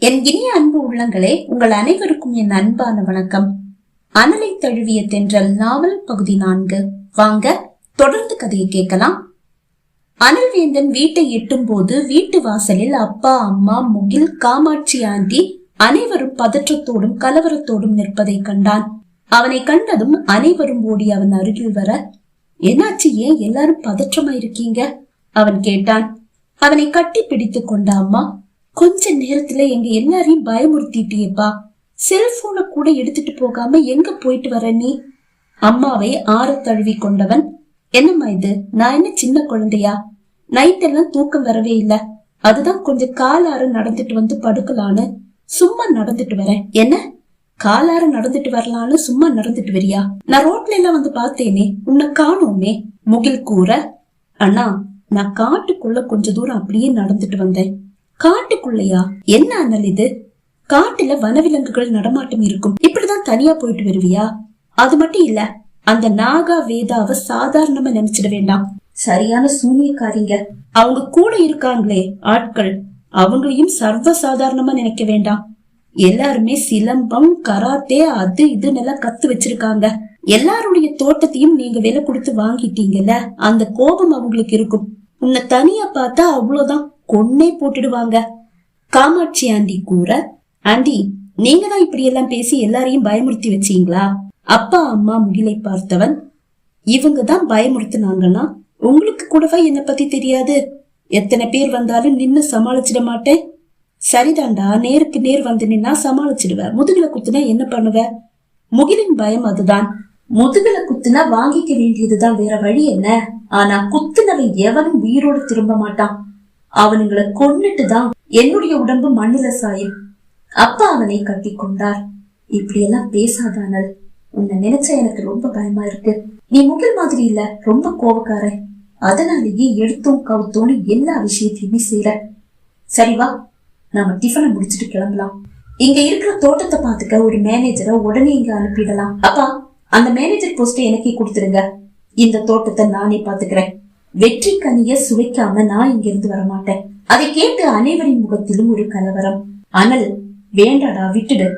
என் இனிய அன்பு உள்ளங்களே, உங்கள் அனைவருக்கும் என் அன்பான வணக்கம். அனலை தழுவிய தென்றல் நாவல் பகுதி 4. வாங்க தொடர்ந்து கதையை கேட்கலாம். அனல்வேந்தன் வீட்டை எட்டும் போது வீட்டு வாசலில் அப்பா, அம்மா, முகில், காமாட்சி ஆண்டி அனைவரும் பதற்றத்தோடும் கலவரத்தோடும் நிற்பதை கண்டான். அவனை கண்டதும் அனைவரும் ஓடி அவன் அருகில் வர, என்னாச்சு, ஏன் எல்லாரும் பதற்றமா இருக்கீங்க? அவன் கேட்டான். அவனை கட்டி பிடித்து கொண்ட அம்மா, கொஞ்ச நேரத்துல எங்க எல்லாரையும் பயமுறுத்திட்டியப்பா, செல்போனை கூட எடுத்துட்டு போகாம எங்க போயிட்டு வர நீ? அம்மாவை ஆற தழுவி கொண்டவன், என்னம்மா இது, நான் என்ன சின்ன குழந்தையா? நைட்டெல்லாம் தூக்கம் வரவே இல்ல, அதுதான் கொஞ்சம் காலார நடந்துட்டு வந்து படுக்கலான்னு சும்மா நடந்துட்டு வரேன். என்ன காலார நடந்துட்டு வரலான்னு சும்மா நடந்துட்டு வரியா? நான் ரோட்ல எல்லாம் வந்து பார்த்தேனே, உன்னை காணோமே. முகில் கூற, அண்ணா நான் காட்டுக்குள்ள கொஞ்ச தூரம் அப்படியே நடந்துட்டு வந்தேன். காட்டுக்குள்ளையா? என்ன அண்ணல் இது? காட்டுல வனவிலங்குகள் நடமாட்டம் இருக்கும், இப்படிதான் தனியா போயிட்டு வருவியா? அது மட்டும் இல்ல, அந்த நாகா வேதாவ சாதாரணமா நினைச்சிட வேண்டாம். சரியான சூனியக்காரிங்க. அவங்க கூட இருக்காங்களே ஆட்கள், அவங்களையும் சர்வ சாதாரணமா நினைக்க வேண்டாம். எல்லாருமே சிலம்பம், கராத்தே, அது இதுன்னு கத்து வச்சிருக்காங்க. எல்லாருடைய தோட்டத்தையும் நீங்க விலை கொடுத்து வாங்கிட்டீங்கல்ல, அந்த கோபம் அவங்களுக்கு இருக்கும். உன்னை தனியா பார்த்தா அவ்வளவுதான், கொன்னே போட்டுடுவாங்க. காமாட்சி ஆண்டி கூற, ஆண்டி நீங்க தான் இப்படி எல்லாம் பேசி எல்லாரையும் பயமுறுத்தி வச்சீங்களா? அப்பா அம்மா முகிலை பார்த்தவன், இவங்க தான் பயமுறுத்தினாங்கன்னா உங்களுக்கு கூடவா என்ன பத்தி தெரியாது? எத்தனை பேர் வந்தாலும் நின்னு சமாளிச்சிட மாட்டேன். சரிதாண்டா, நேருக்கு நேர் வந்து நின்னா சமாளிச்சிடுவ, முதுகுல குத்துனா என்ன பண்ணுவ? முகிலின் பயம் அதுதான். முதுகுல குத்துனா வாங்கிக்க வேண்டியதுதான், வேற வழி என்ன? ஆனா குத்துனவன் எவனும் உயிரோடு திரும்ப மாட்டான். அவனுங்களை கொன்னுட்டுதான் என்னுடைய உடம்பு மண்ணுல சாயும். அப்பா அவனை கட்டி கொண்டார். இப்படி எல்லாம் பேசாதானல், உன்னை நினைச்சா எனக்கு ரொம்ப பயமா இருக்கு. நீ முகில் மாதிரி இல்ல, ரொம்ப கோபக்காரன். அதனாலேயே எடுத்தோம் கவுத்தோன்னு எல்லா விஷயத்தையுமே செய்யற. சரிவா, நாம டிஃபனை முடிச்சுட்டு கிளம்பலாம். இங்க இருக்கிற தோட்டத்தை பாத்துக்க ஒரு மேனேஜரை உடனே இங்க அனுப்பிடலாம். அப்பா, அந்த மேனேஜர் போஸ்ட் எனக்கே கொடுத்துருங்க. இந்த தோட்டத்தை நானே பாத்துக்கிறேன். வெற்றி கனிய சுவைக்காம நான் இங்க இருந்து வரமாட்டேன். அதை கேட்டு அனைவரின் முகத்திலும் ஒரு கலவரம். அனல், வேண்டாடா, விட்டுடு.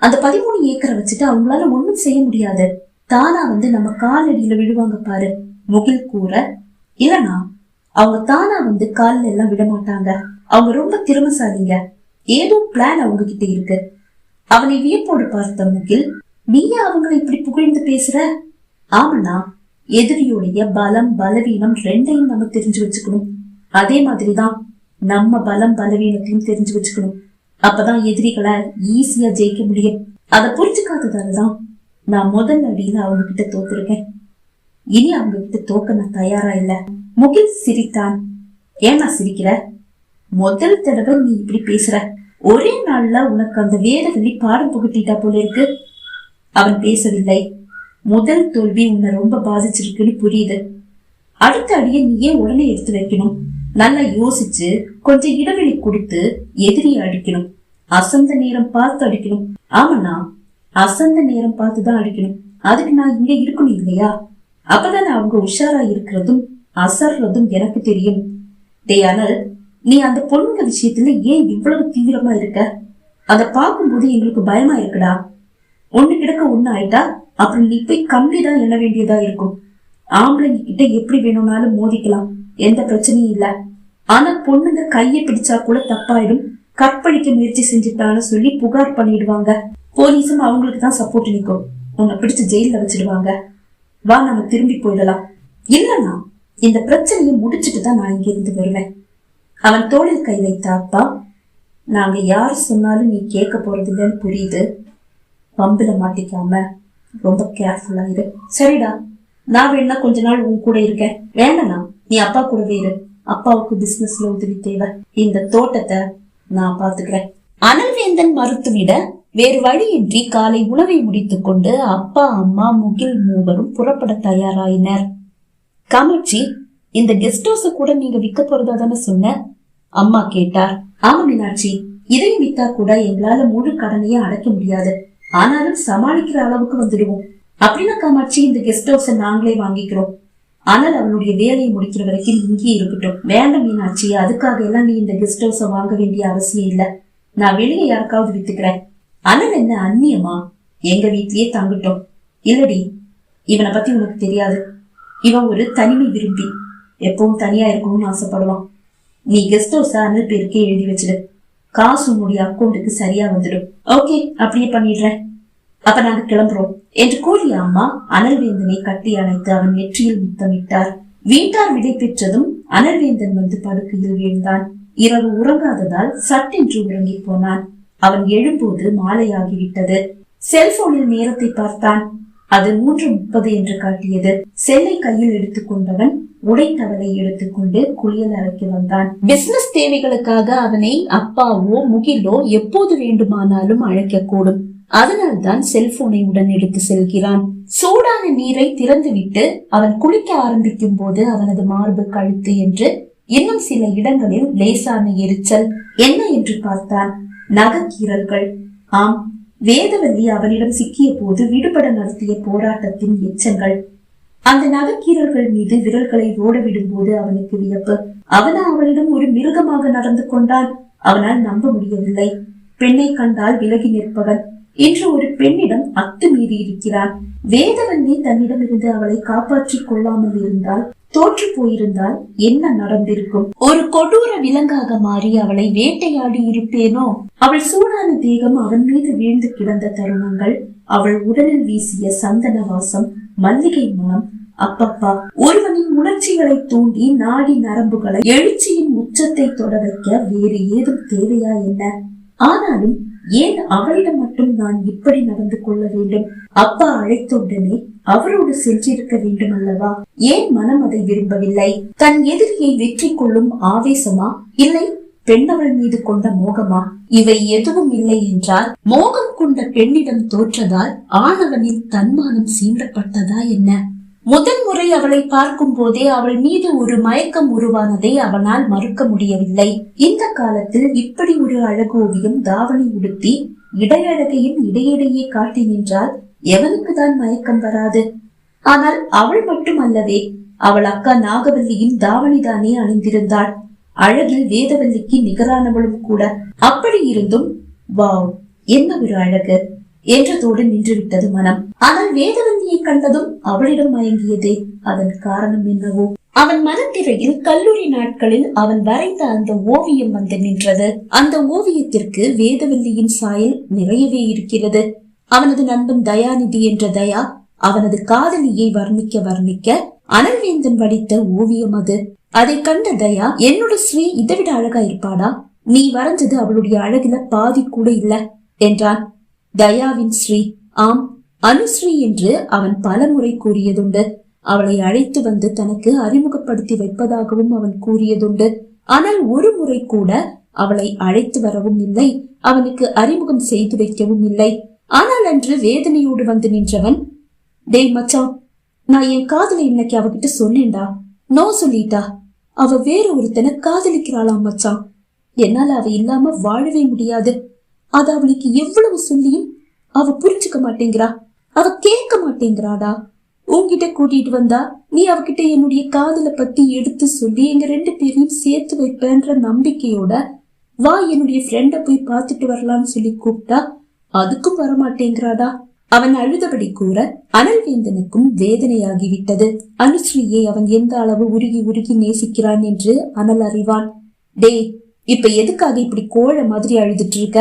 அந்த 13 ஏக்கரை வச்சுட்டு அவங்களால ஒண்ணும் செய்ய முடியாது. தானா வந்து நம்ம காலடியில விழுவாங்க பாரு. முகில் கூற, இல்லனா அவங்க தானா வந்து காலில் எல்லாம் விட மாட்டாங்க. அவங்க ரொம்ப திறமைசாலிங்க. ஏதோ பிளான் அவங்க கிட்ட இருக்கு. அவனை வியப்போடு பார்த்த முகில், நீயா அவங்களை இப்படி புகழ்ந்து பேசுற? ஆமண்ணா, எதிரியோடைய பலம் பலவீனம் ரெண்டையும் நம்ம தெரிஞ்சு வச்சுக்கணும். அதே மாதிரிதான் நம்ம பலம் பலவீனத்தையும் தெரிஞ்சு வச்சுக்கணும். அப்பதான் எதிரிகளை ஈஸியா ஜெயிக்க முடியும். அதை புரிஞ்சுக்காததாலதான் நான் முதல் அடியில அவங்க கிட்ட தோத்துருக்கேன். இனி அவங்க கிட்ட தோக்க நான் தயாரா இல்ல. முகில் சிரித்தான். ஏன்னா சிரிக்கிற? முதல் தடவை நீ இப்படி பேசுற. ஒரே நாள்ல உனக்கு அந்த வேதவெளி பாடம் புகட்டிட்டா போல இருக்கு. அவன் பேசவில்லை. முதல் தோல்வி உன்னை ரொம்ப பாதிச்சிருக்குன்னு புரியுது. அடுத்த அடியை நீயே உடனே எடுத்து வைக்கணும். நல்லா யோசிச்சு கொஞ்சம் இடைவெளி கொடுத்து எதிரியை அடிக்கணும். அசந்த நேரம் பார்த்து அடிக்கணும். ஆமாண்ணா, அசந்த நேரம் பார்த்துதான் அடிக்கணும். அதுக்கு நான் இங்க இருக்கணும் இல்லையா? அப்பதானே அவங்க உஷாரா இருக்கிறதும் அசர்றதும் எனக்கு தெரியும். டேயானல், நீ அந்த பொண்ணுங்க விஷயத்துல ஏன் இவ்வளவு தீவிரமா இருக்க? அதை பார்க்கும்போது எங்களுக்கு பயமா இருக்குடா. ஒண்ணு கிடக்க ஒண்ணு ஆயிட்டா அப்புறம் நீ போய் கம்பிதான் எண்ண வேண்டியதா இருக்கும். ஆம்பளைங்க கிட்ட எப்படி வேணும்னாலும் மோதிக்கலாம், எந்த பிரச்சனையும் இல்ல. ஆனா பொண்ணுங்க கையை பிடிச்சா கூட தப்பாயிடும், கற்பழிக்க முயற்சி செஞ்சுட்டான்னு சொல்லி புகார் பண்ணிடுவாங்க. போலீஸும் அவங்களுக்கு தான் சப்போர்ட் நிற்கும். உன்னை பிடிச்சு ஜெயில வச்சிடுவாங்க. வா, நம்ம திரும்பி போயிடலாம். இல்லன்னா இந்த பிரச்சனையை முடிச்சுட்டு தான் நான் இங்க இருந்து வருவேன். அவன் தோளில் கை வைத்த அப்பா, நாங்க யாரு சொன்னாலும் நீ கேட்க போறது இல்லைன்னு புரியுது. பம்புல மாட்டிக்காம ரொம்ப கேர்ஃபுல்லா இரு. சரிடா, நான் வேணா கொஞ்ச நாள் உன் கூட இருக்கேன். வேண்டானா நீ அப்பா கூடவே இரு. அப்பாவுக்கு பிசினஸ்ல உதவி தேவை. இந்த தோட்டத்தை நான் பாத்துக்கிறேன். அனல்வேந்தன் மறுத்துவிட வேறு வழியின்றி காலை உணவை முடித்துக் கொண்டு அப்பா, அம்மா, முகில் மூவரும் புறப்பட தயாராயினர். காமாட்சி, இந்த கெஸ்ட் ஹவுஸ் கூட நீங்க விற்க போறதா தானே சொன்ன? அம்மா கேட்டார். ஆமா மீனாட்சி, இதையும் வித்தா கூட எங்களால முழு கடனையே அடைக்க முடியாது. ஆனாலும் சமாளிக்கிற அளவுக்கு வந்துடுவோம். அப்படின்னா காமாட்சி, இந்த கெஸ்ட் ஹவுஸ நாங்களே வாங்கிக்கிறோம். ஆனால் அவளுடைய வேலையை முடிக்கிற வரைக்கும் இங்கே இருக்கட்டும். வேண்டாம் மீனாட்சி, அதுக்காக எல்லாம் நீ இந்த கெஸ்ட் ஹவுஸ வாங்க வேண்டிய அவசியம் இல்ல. நான் வெளியே யாருக்காவது வித்துக்கிறேன். அனல் என்ன அந்நியமா? எங்க வீட்லயே தங்கட்டும். இல்லடி, இவனை பத்தி உனக்கு தெரியாது. இவன் ஒரு தனிமை விரும்பி, எப்பவும் தனியா இருக்கணும்னு ஆசைப்படுவான். நீ கெஸ்ட் ஹவுஸ அனல் பேருக்கே எழுதி வச்சிடு. காசு உன்னுடைய அக்கௌண்ட்டுக்கு சரியா வந்துடும். ஓகே, அப்படியே பண்ணிடுறேன். அப்ப நாங்க கிளம்புறோம் என்று கூறிய அம்மா அனல்வேந்தனை கட்டி அணைத்து அவன் நெற்றியில் முத்தமிட்டார். வீட்டார் விடை பெற்றதும் அனல்வேந்தன் வந்து படுக்கையில் வீழ்ந்தான். இரவு உறங்காததால் சட்டென்று உறங்கி போனான். அவன் எழும்போது மாலையாகிவிட்டது. செல்போனில் நேரத்தை பார்த்தான். அது 3:30 என்று காட்டியது. செல்லை கையில் எடுத்துக் கொண்டவன் உடைத்தவளை எடுத்துக்கொண்டு குளியல் அறைக்கு வந்தான். பிசினஸ் தேவைகளுக்காக அவனை அப்பாவோ முகிலோ எப்போது வேண்டுமானாலும் அழைக்க கூடும். அதனால்தான் செல்போனை உடன் எடுத்து செல்கிறான். சூடான நீரை திறந்துவிட்டு அவன் குளிக்க ஆரம்பிக்கும் போது அவனது மார்பு, கழுத்து என்று இன்னும் சில இடங்களில் லேசான எரிச்சல். என்ன என்று பார்த்தான். நகக்கீரல்கள். ஆம், வேதவல்லி அவனிடம் சிக்கிய போது விடுபட நடத்திய போராட்டத்தின் எச்சங்கள். அந்த நகக்கீரல்கள் மீது விரல்களை ஓடவிடும் போது அவனுக்கு வியப்பு. அவனா அவளிடம் ஒரு மிருகமாக நடந்து கொண்டான். அவனால் நம்ப முடியவில்லை. பெண்ணை கண்டால் விலகி நிற்பவன் இன்று ஒரு பெண்ணிடம் அத்துமீறி இருக்கிறான். வேதவல்லி தன்னிடமிருந்து அவளை காப்பாற்றிக் கொள்ளாமல் இருந்தால், தோற்று போயிருந்தால் என்ன நடந்திருக்கும்? ஒரு கொடூர விலங்காக மாறி அவளை வேட்டையாடி இருப்பேனோ? அவள் சூடான தேகம் அவன் மீது வீழ்ந்து கிடந்த தருணங்கள், அவள் உடலில் வீசிய சந்தன வாசம், மல்லிகை மனம். அப்பப்பா, ஒருவனின் உணர்ச்சிகளை தூண்டி நாடி நரம்புகளை எழுச்சியின் உச்சத்தை தொட வைக்க வேறு ஏதும் தேவையா என்ன? ஆனாலும் ஏன் அவளிடம் மட்டும் நான் இப்படி நடந்து கொள்ள வேண்டும்? அப்பா அழைத்த உடனே அவரோடு சென்றிருக்க வேண்டும் அல்லவா? ஏன் மனம் அதை விரும்பவில்லை? தன் எதிரியை வெற்றி கொள்ளும் ஆவேசமா, இல்லை பெண்ணவள் மீது கொண்ட மோகமா? இவை எதுவும் இல்லை என்றால் மோகம் கொண்ட பெண்ணிடம் தோற்றதால் ஆணவனில் தன்மானம் சீண்டப்பட்டதா என்ன? முதன் முறை அவளை பார்க்கும் போதே அவள் மீது ஒரு மயக்கம் உருவானதை அவனால் மறுக்க முடியவில்லை. இந்த காலத்தில் இப்படி ஒரு அழகோவியம் தாவணி உடுத்தி இடையழகையும் இடையிடையே காட்டி நின்றால் எவனுக்குதான் மயக்கம் வராது? ஆனால் அவள் மட்டும் அல்லவே. அவள் அக்கா நாகவல்லியின் தாவணிதானே அணிந்திருந்தாள். அழகில் வேதவல்லிக்கு நிகரானவளும் கூட. அப்படி இருந்தும் வாவ், என்ன ஒரு அழகு என்றதோடு நின்றுவிட்டது மனம். ஆனால் வேதவல்லியை கண்டதும் அவளிடம் மயங்கியதே. அதன் காரணம் என்னவோ? அவன் மனத்திரையில் கல்லூரி நாட்களில் அவன் வரைந்த அந்த ஓவியம் வந்து நின்றது. அந்த ஓவியத்திற்கு வேதவல்லியின் சாயல் நிறையவே இருக்கிறது. அவனது நண்பன் தயாநிதி என்ற தயா அவனது காதலியை வர்ணிக்க அனல்வேந்தன் வடித்த ஓவியம் அது. அதை கண்ட தயா, என்னோட ஸ்ரீ இதைவிட அழகா இருப்பாடா, நீ வரைஞ்சது அவளுடைய அழகுல பாதி கூட இல்ல என்றான். தயாவின் ஸ்ரீ, ஆம், அனுஸ்ரீ என்று அவன் பல முறை கூறியதுண்டு. அவளை அழைத்து வந்து தனக்கு அறிமுகப்படுத்தி வைப்பதாகவும் அவன் கூறியதுண்டு. ஆனால் ஒரு முறை கூட அவளை அழைத்து வரவும் இல்லை, அவனுக்கு அறிமுகம் செய்து வைக்கவும் இல்லை. ஆனால் அன்று வேதனையோடு வந்து நின்றவன், டேய் மச்சான், நான் என் காதலை இன்னைக்கு அவகிட்ட சொன்னேன்டா, நோ சொல்லிட்டா. அவ வேற ஒருத்தனை காதலிக்கிறாளாம் மச்சான். என்னால அவ இல்லாம வாழவே முடியாது. அது அவளுக்கு எவ்வளவு சொல்லியும் அவ புரிஞ்சுக்க மாட்டேங்கிறா, அவ கேட்க மாட்டேங்கிறாடா. உன்கிட்ட கூட்டிட்டு வந்தா நீ அவகிட்ட என்னுடைய காதலை பத்தி எடுத்து சொல்லி எங்க 2 பேரையும் சேர்த்து வைப்பேன்ற நம்பிக்கையோட வா, என்னுடைய ஃப்ரெண்ட போய் பாத்துட்டு வரலான்னு சொல்லி கூப்பிட்டா அதுக்கும் வரமாட்டேங்கிறாடா. அவன் அழுதபடி கூற அனல்வேந்தனுக்கும் வேதனையாகிவிட்டது. அனுஸ்ரீயை அவன் எந்த அளவு உருகி நேசிக்கிறான் என்று அனல் அறிவான். டே, இப்ப எதுக்காக இப்படி கோழ மாதிரி அழுதுட்டு இருக்க?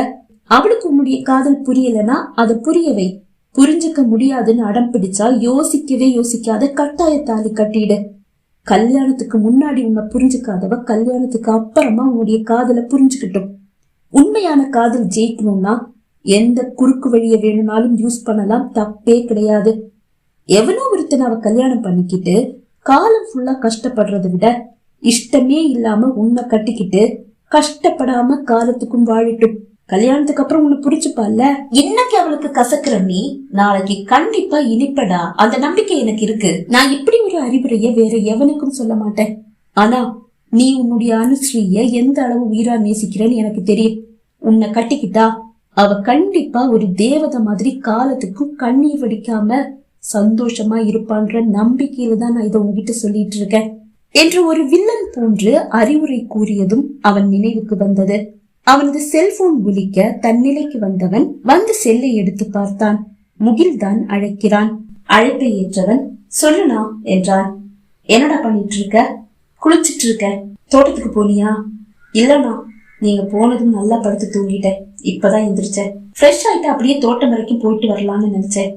அவளுக்கு உன்னுடைய காதல் புரியலனா அதை புரியவை. புரிஞ்சுக்க முடியாதுன்னு அடம் பிடிச்சா யோசிக்கவே யோசிக்காத கட்டாய தாலி கட்டிடு. கல்யாணத்துக்கு முன்னாடி உன்னை புரிஞ்சுக்காதவ கல்யாணத்துக்கு அப்புறமா உன்னுடைய காதலை புரிஞ்சுக்கிட்டும். உண்மையான காதல் ஜெயிக்கணும்னா எந்த குறுக்கு வழிய வேணும்னாலும் யூஸ் பண்ணலாம், தப்பே கிடையாது. எவனோ ஒருத்தன் அவ கல்யாணம் பண்ணிக்கிட்டு காலம் ஃபுல்லா கஷ்டப்படுறதை விட இஷ்டமே இல்லாம உன்னை கட்டிக்கிட்டு கஷ்டப்படாம காலத்துக்கும் வாழட்டும். கல்யாணத்துக்கு அப்புறம் உன்னை புடிச்சுப்பால. இன்னைக்கு அவளுக்கு கசக்குற நீ நாளைக்கு கண்டிப்பா இனிப்படா, அந்த நம்பிக்கை எனக்கு இருக்கு. நான் இப்படி ஒரு அறிவுரைய வேற எவனுக்கும் சொல்ல மாட்டேன். ஆனா நீ உன்னுடைய அனுஸ்ரீய எந்த அளவு உயிரா நேசிக்கிறேன்னு எனக்கு தெரியும். உன்னை கட்டிக்கிட்டா அவ கண்டிப்பா ஒரு தேவதை மாதிரி காலத்துக்கும் கண்ணீர் வடிக்காம சந்தோஷமா இருப்பான்ற நம்பிக்கையில தான் நான் இதை உங்ககிட்ட சொல்லிட்டு இருக்கேன் என்று ஒரு வில்லன் போன்று அறிவுரை கூறியதும் அவன் நினைவுக்கு வந்தது. அவனது செல்போன் ஒலிக்க தன்னிலைக்கு வந்தவன் வந்து செல்லை எடுத்து பார்த்தான். முகில்தான் அழைக்கிறான். அழைப்பை ஏற்றவன் சொல்லுனா என்றான். என்னடா பண்ணிட்டு இருக்க? குளிச்சிட்டு இருக்க. தோட்டத்துக்கு போனியா? இல்லனா, நீங்க போனதும் நல்லா படுத்து தூங்கிட்டேன். இப்பதான் எந்திரிச்சேன். ஃப்ரெஷ் ஆயிட்டு அப்படியே தோட்டம் வரைக்கும் போயிட்டு வரலாம்னு நினைச்சேன்.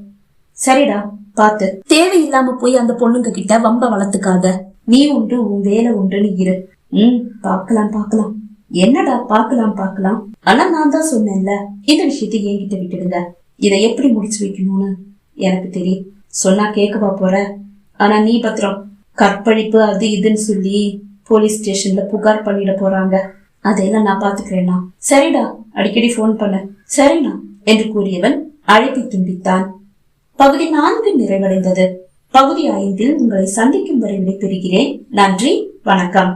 சரிடா, பாத்து தேவையில்லாம போய் அந்த பொண்ணுங்க கிட்ட வம்ப வளர்த்துக்காத. நீ உண்டு, உன் வேலை உண்டுன்னு இரு. பாக்கலாம். என்னடா பாக்கலாம்? ஆனா நான் தான் சொன்னேன்ல, இந்த விஷயத்தை என்கிட்ட விட்டுடுங்க. இதை எப்படி முடிச்சு வைக்கணும்னு எனக்கு தெரியும். சொன்னா கேட்கவா போற? ஆனா நீ பத்திரம், கற்பழிப்பு அது இதுன்னு சொல்லி போலீஸ் ஸ்டேஷன்ல புகார் பண்ணிட போறாங்க. அதையெல்லாம் நான் பாத்துக்கிறேன்னா. சரிடா, அடிக்கடி போன் பண்ண. சரிண்ணா என்று கூறியவன் அழைப்பை துண்டித்தான். பகுதி 4 நிறைவடைந்தது. பகுதி 5 உங்களை சந்திக்கும் வரை விடைபெறுகிறேன். நன்றி, வணக்கம்.